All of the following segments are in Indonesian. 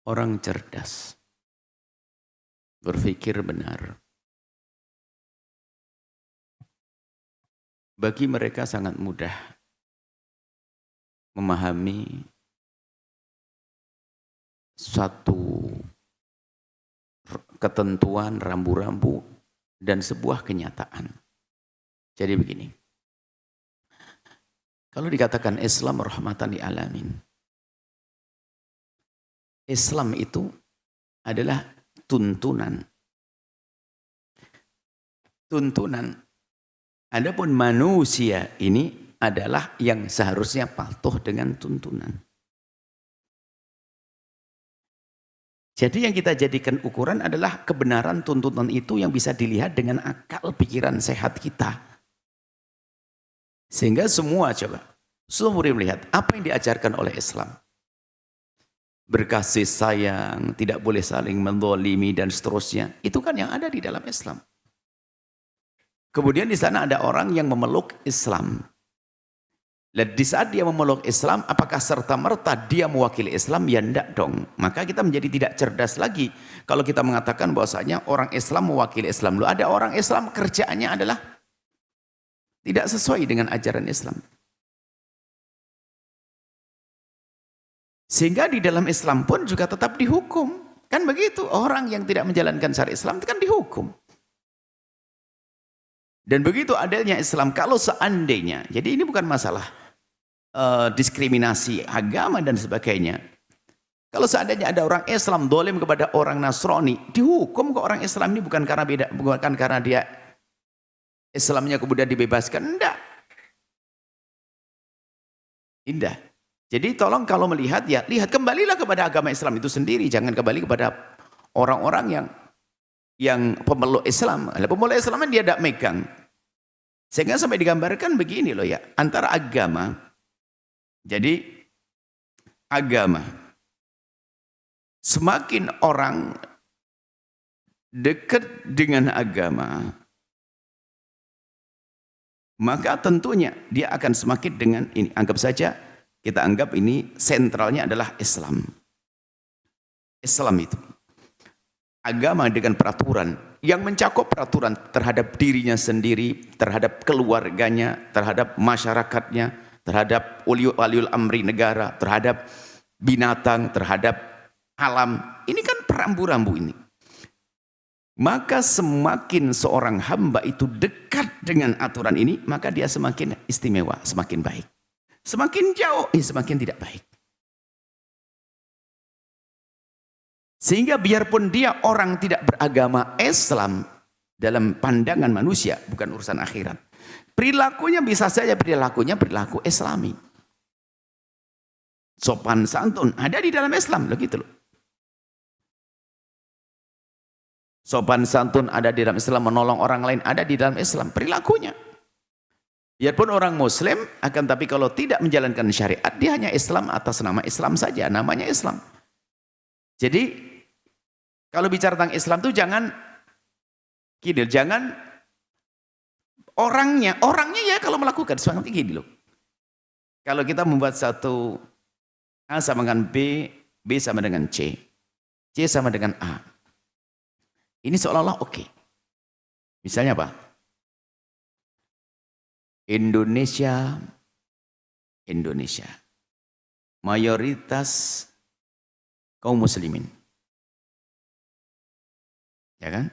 orang cerdas, berpikir benar. Bagi mereka sangat mudah memahami suatu ketentuan rambu-rambu dan sebuah kenyataan. Jadi begini, kalau dikatakan Islam rahmatan lil alamin, Islam itu adalah tuntunan. Adapun manusia ini adalah yang seharusnya patuh dengan tuntunan. Jadi yang kita jadikan ukuran adalah kebenaran tuntunan itu yang bisa dilihat dengan akal pikiran sehat kita. Sehingga semua melihat apa yang diajarkan oleh Islam. Berkasih sayang, tidak boleh saling menzalimi dan seterusnya. Itu kan yang ada di dalam Islam. Kemudian di sana ada orang yang memeluk Islam. Dan di saat dia memeluk Islam, apakah serta-merta dia mewakili Islam? Ya enggak dong. Maka kita menjadi tidak cerdas lagi kalau kita mengatakan bahwasanya orang Islam mewakili Islam. Loh, ada orang Islam kerjaannya adalah tidak sesuai dengan ajaran Islam. Sehingga di dalam Islam pun juga tetap dihukum. Kan begitu, orang yang tidak menjalankan syariat Islam itu kan dihukum. Dan begitu adilnya Islam, kalau seandainya, jadi ini bukan masalah diskriminasi agama dan sebagainya. Kalau seandainya ada orang Islam dolim kepada orang Nasrani, dihukum ke orang Islam ini bukan karena dia Islamnya kemudian dibebaskan, enggak. Indah. Jadi tolong kalau melihat, ya lihat kembalilah kepada agama Islam itu sendiri, jangan kembali kepada orang-orang yang pemeluk Islam. Pemeluk Islam dia tidak megang. Sehingga sampai digambarkan begini loh ya, antara agama. Jadi agama, semakin orang dekat dengan agama, maka tentunya dia akan semakin dengan ini. Anggap saja, kita anggap ini sentralnya adalah Islam. Islam itu agama dengan peraturan yang mencakup peraturan terhadap dirinya sendiri, terhadap keluarganya, terhadap masyarakatnya, terhadap waliul amri negara, terhadap binatang, terhadap alam. Ini kan rambu-rambu ini. Maka semakin seorang hamba itu dekat dengan aturan ini, maka dia semakin istimewa, semakin baik. Semakin jauh, semakin tidak baik. Sehingga biarpun dia orang tidak beragama Islam dalam pandangan manusia, bukan urusan akhirat. Perilakunya bisa saja perilaku Islami. Sopan santun ada di dalam Islam, begitu loh. Sopan santun ada di dalam Islam, menolong orang lain ada di dalam Islam, perilakunya. Biarpun orang Muslim, akan tapi kalau tidak menjalankan syariat, dia hanya Islam atas nama Islam saja, namanya Islam. Jadi kalau bicara tentang Islam itu jangan orangnya ya kalau melakukan seperti gini loh. Kalau kita membuat satu A sama dengan B, B sama dengan C, C sama dengan A. Ini seolah-olah oke. Misalnya apa? Indonesia. Mayoritas kaum muslimin. Ya kan?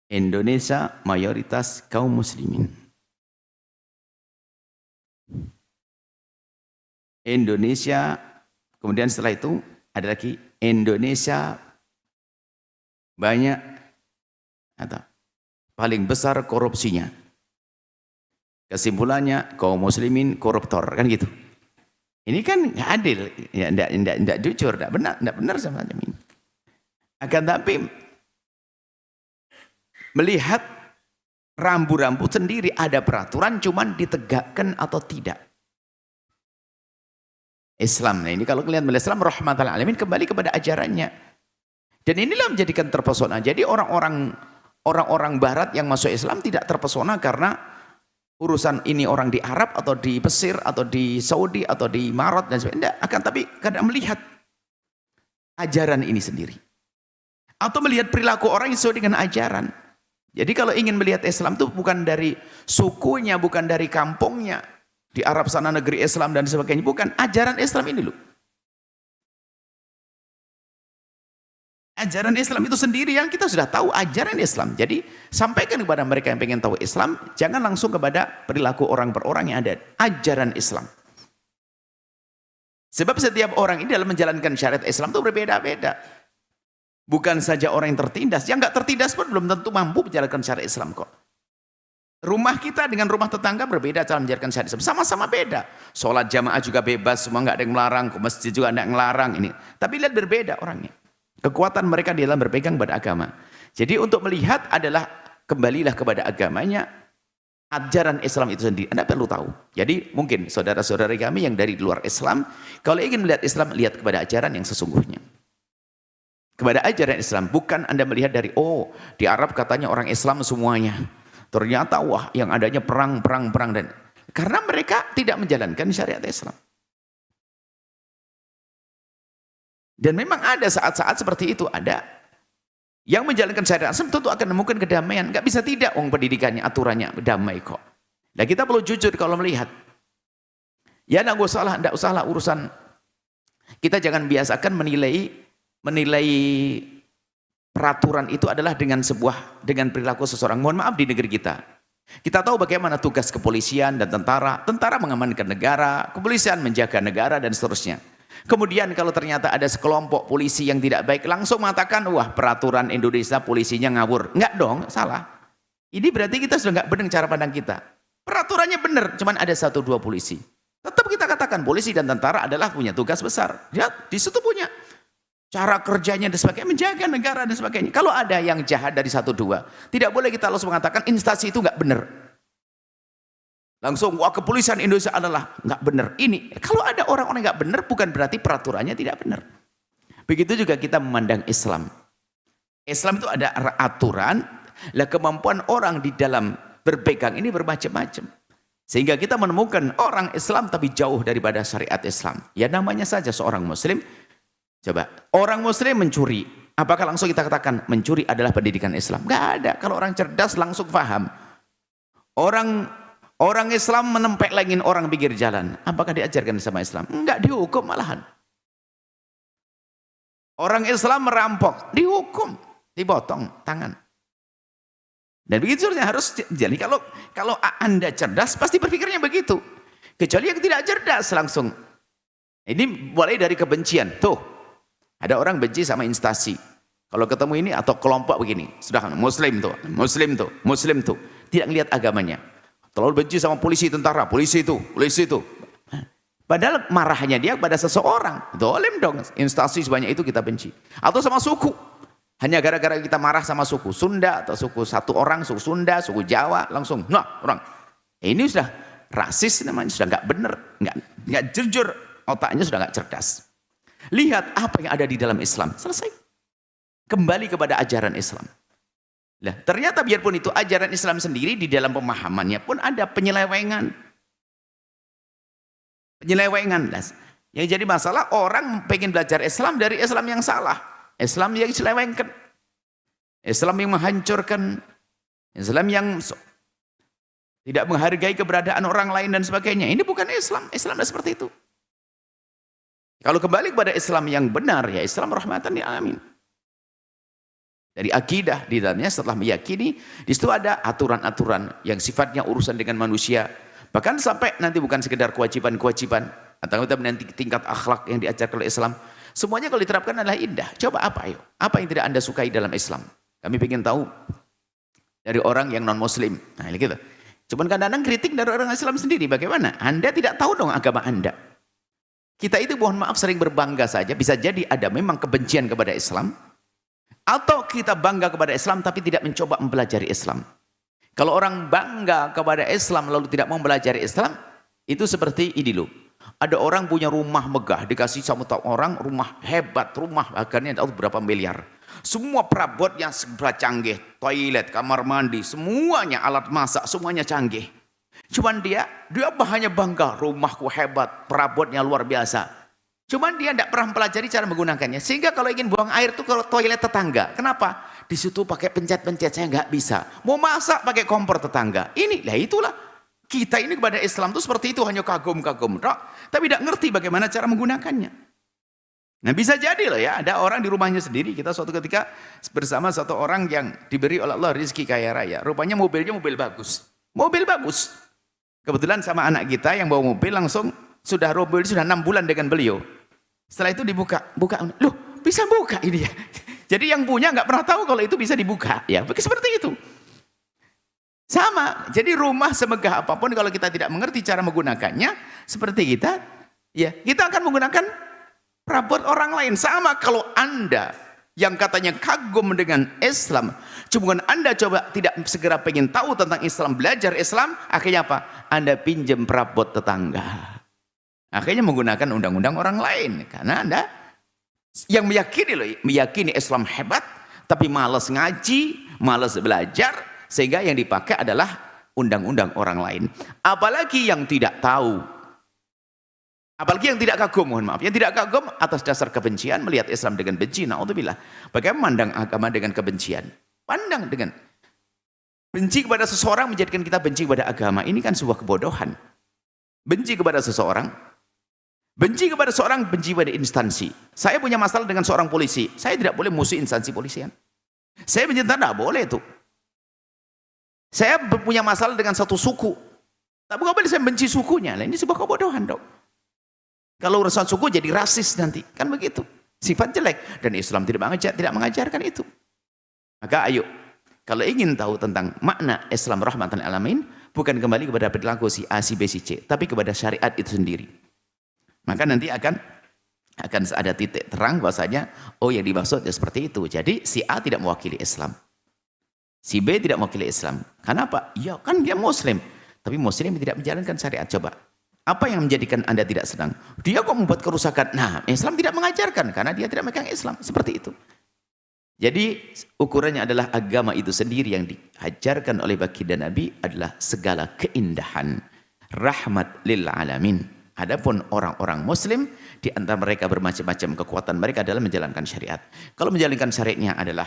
Indonesia mayoritas kaum muslimin. Indonesia, kemudian setelah itu ada lagi Indonesia banyak atau paling besar korupsinya. Kesimpulannya kaum muslimin koruptor, kan gitu. Ini kan nggak adil, ya enggak jujur, enggak benar sama ini. Akan tapi melihat rambu-rambu sendiri ada peraturan, cuman ditegakkan atau tidak. Islam, nah ini kalau kalian melihat Islam rahmatan lil alamin, kembali kepada ajarannya. Dan inilah menjadikan terpesona. Jadi orang-orang barat yang masuk Islam tidak terpesona karena urusan ini orang di Arab atau di Mesir atau di Saudi atau di Maroc dan sebagainya. Tidak, akan tapi kadang melihat ajaran ini sendiri. Atau melihat perilaku orang yang sesuai dengan ajaran. Jadi kalau ingin melihat Islam itu bukan dari sukunya, bukan dari kampungnya. Di Arab sana negeri Islam dan sebagainya. Bukan, ajaran Islam ini loh. Ajaran Islam itu sendiri yang kita sudah tahu ajaran Islam. Jadi sampaikan kepada mereka yang pengen tahu Islam, jangan langsung kepada perilaku orang per orang yang ada. Ajaran Islam. Sebab setiap orang ini dalam menjalankan syariat Islam itu berbeda-beda. Bukan saja orang yang tertindas, yang nggak tertindas pun belum tentu mampu menjalankan syariat Islam kok. Rumah kita dengan rumah tetangga berbeda cara menjalankan syariat Islam. Sama-sama beda. Sholat jamaah juga bebas, semua nggak ada yang melarang. Ke masjid juga ada yang melarang ini. Tapi lihat berbeda orangnya. Kekuatan mereka di dalam berpegang pada agama. Jadi untuk melihat adalah kembalilah kepada agamanya, ajaran Islam itu sendiri. Anda perlu tahu. Jadi mungkin saudara-saudara kami yang dari luar Islam, kalau ingin melihat Islam, lihat kepada ajaran yang sesungguhnya. Kepada ajaran Islam, bukan Anda melihat dari, oh di Arab katanya orang Islam semuanya. Ternyata wah yang adanya perang. Dan karena mereka tidak menjalankan syariat Islam. Dan memang ada saat-saat seperti itu, ada yang menjalankan syariat Islam tentu akan menemukan kedamaian. Nggak bisa tidak, pendidikannya, aturannya damai kok. Nah kita perlu jujur kalau melihat. Ya nggak usahlah urusan. Kita jangan biasakan menilai peraturan itu adalah dengan perilaku seseorang. Mohon maaf di negeri kita. Kita tahu bagaimana tugas kepolisian dan tentara. Tentara mengamankan negara, kepolisian menjaga negara dan seterusnya. Kemudian kalau ternyata ada sekelompok polisi yang tidak baik, langsung mengatakan, wah peraturan Indonesia polisinya ngawur. Enggak dong, salah. Ini berarti kita sudah enggak benar cara pandang kita. Peraturannya benar, cuman ada 1-2 polisi. Tetap kita katakan polisi dan tentara adalah punya tugas besar. Lihat, di situ punya cara kerjanya dan sebagainya, menjaga negara dan sebagainya. Kalau ada yang jahat dari 1-2, tidak boleh kita langsung mengatakan instansi itu enggak benar. Langsung, wah kepolisian Indonesia adalah nggak benar. Ini, kalau ada orang-orang nggak benar, bukan berarti peraturannya tidak benar. Begitu juga kita memandang Islam. Islam itu ada aturan, lah kemampuan orang di dalam berpegang ini bermacam-macam. Sehingga kita menemukan orang Islam tapi jauh daripada syariat Islam. Ya namanya saja seorang Muslim. Coba, orang Muslim mencuri. Apakah langsung kita katakan mencuri adalah pendidikan Islam? Nggak ada. Kalau orang cerdas langsung paham. Orang Islam menempelengin orang pinggir jalan. Apakah diajarkan sama Islam? Enggak, dihukum malahan. Orang Islam merampok, dihukum, dipotong tangan. Dan begitu harus. Jadi kalau Anda cerdas, pasti berpikirnya begitu. Kecuali yang tidak cerdas langsung. Ini mulai dari kebencian. Tuh, ada orang benci sama instansi. Kalau ketemu ini atau kelompok begini, sudah Muslim tuh, tidak lihat agamanya. Terlalu benci sama polisi, tentara, polisi itu. Padahal marahnya dia pada seseorang. Dolim dong, instansi sebanyak itu kita benci. Atau sama suku. Hanya gara-gara kita marah sama suku Sunda atau suku satu orang, suku Sunda, suku Jawa, langsung, nah orang. Ini sudah rasis namanya, sudah nggak benar, nggak jujur, otaknya sudah nggak cerdas. Lihat apa yang ada di dalam Islam, selesai. Kembali kepada ajaran Islam. Nah, ternyata biarpun itu ajaran Islam sendiri di dalam pemahamannya pun ada penyelewengan. Yang jadi masalah orang pengen belajar Islam dari Islam yang salah. Islam yang diselewengkan. Islam yang menghancurkan. Islam yang tidak menghargai keberadaan orang lain dan sebagainya. Ini bukan Islam. Islam tidak seperti itu. Kalau kembali kepada Islam yang benar, ya Islam rahmatan lil alamin. Dari akidah di dalamnya setelah meyakini, di situ ada aturan-aturan yang sifatnya urusan dengan manusia. Bahkan sampai nanti bukan sekedar kewajiban-kewajiban, atau nanti tingkat akhlak yang diajarkan oleh Islam. Semuanya kalau diterapkan adalah indah. Coba apa ayo? Apa yang tidak Anda sukai dalam Islam? Kami ingin tahu dari orang yang non-Muslim. Nah ini gitu. Cuman kadang-kadang kritik dari orang Islam sendiri. Bagaimana? Anda tidak tahu dong agama Anda. Kita itu mohon maaf sering berbangga saja. Bisa jadi ada memang kebencian kepada Islam. Atau kita bangga kepada Islam tapi tidak mencoba mempelajari Islam. Kalau orang bangga kepada Islam lalu tidak mau mempelajari Islam, itu seperti ini loh. Ada orang punya rumah megah, dikasih sama orang, rumah hebat, rumah harganya tahu berapa miliar. Semua perabotnya serba canggih, toilet, kamar mandi, semuanya alat masak, semuanya canggih. Cuman dia hanya bangga, rumahku hebat, perabotnya luar biasa. Cuman dia tidak pernah mempelajari cara menggunakannya. Sehingga kalau ingin buang air itu ke toilet tetangga. Kenapa? Di situ pakai pencet-pencet, saya nggak bisa. Mau masak pakai kompor tetangga. Lah itulah. Kita ini kepada Islam itu seperti itu, hanya kagum-kagum. Tapi tidak ngerti bagaimana cara menggunakannya. Nah bisa jadi loh ya, ada orang di rumahnya sendiri. Kita suatu ketika bersama satu orang yang diberi oleh Allah rezeki kaya raya. Rupanya mobilnya mobil bagus. Mobil bagus. Kebetulan sama anak kita yang bawa mobil langsung sudah 6 bulan dengan beliau. Setelah itu buka, loh bisa buka ini ya. Jadi yang punya nggak pernah tahu kalau itu bisa dibuka, ya seperti itu. Sama, jadi rumah semegah apapun kalau kita tidak mengerti cara menggunakannya, seperti kita, ya kita akan menggunakan perabot orang lain. Sama kalau Anda yang katanya kagum dengan Islam, cuma Anda coba tidak segera pengen tahu tentang Islam, belajar Islam, akhirnya apa? Anda pinjam perabot tetangga. Akhirnya menggunakan undang-undang orang lain. Karena Anda yang meyakini Islam hebat, tapi malas ngaji, malas belajar, sehingga yang dipakai adalah undang-undang orang lain. Apalagi yang tidak tahu. Apalagi yang tidak kagum, mohon maaf. Yang tidak kagum atas dasar kebencian, melihat Islam dengan benci, na'udzubillah. Bagaimana memandang agama dengan kebencian? Pandang dengan benci kepada seseorang menjadikan kita benci kepada agama. Ini kan sebuah kebodohan. Benci kepada seseorang, benci kepada seorang, benci pada instansi. Saya punya masalah dengan seorang polisi, saya tidak boleh musuh instansi polisian. Saya benci tentara, tidak boleh itu. Saya punya masalah dengan satu suku, tapi nggak boleh saya benci sukunya. Nah, ini sebuah kebodohan dong. Kalau urusan suku jadi rasis nanti, kan begitu. Sifat jelek, dan Islam tidak mengajarkan itu. Maka ayo, kalau ingin tahu tentang makna Islam rahmatan lil alamin, bukan kembali kepada perilaku si A, si B, si C, tapi kepada syariat itu sendiri. Maka nanti akan ada titik terang bahwasanya oh yang dimaksud ya seperti itu. Jadi si A tidak mewakili Islam, si B tidak mewakili Islam. Kenapa? Ya kan dia Muslim, tapi Muslim tidak menjalankan syariat. Coba apa yang menjadikan Anda tidak senang? Dia kok membuat kerusakan. Nah, Islam tidak mengajarkan karena dia tidak memegang Islam. Seperti itu. Jadi ukurannya adalah agama itu sendiri yang diajarkan oleh baginda Nabi adalah segala keindahan, rahmat lil alamin. Adapun orang-orang Muslim, di antara mereka bermacam-macam kekuatan mereka adalah menjalankan syariat. Kalau menjalankan syariatnya adalah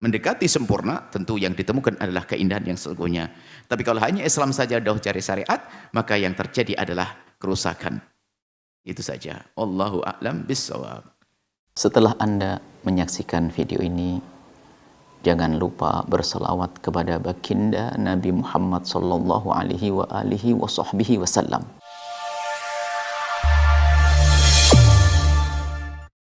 mendekati sempurna, tentu yang ditemukan adalah keindahan yang sesungguhnya. Tapi kalau hanya Islam saja dah cari syariat, maka yang terjadi adalah kerusakan. Itu saja. Allahu a'lam bissawab. Setelah Anda menyaksikan video ini, jangan lupa berselawat kepada baginda Nabi Muhammad sallallahu alaihi wa alihi wa sahbihi wasallam.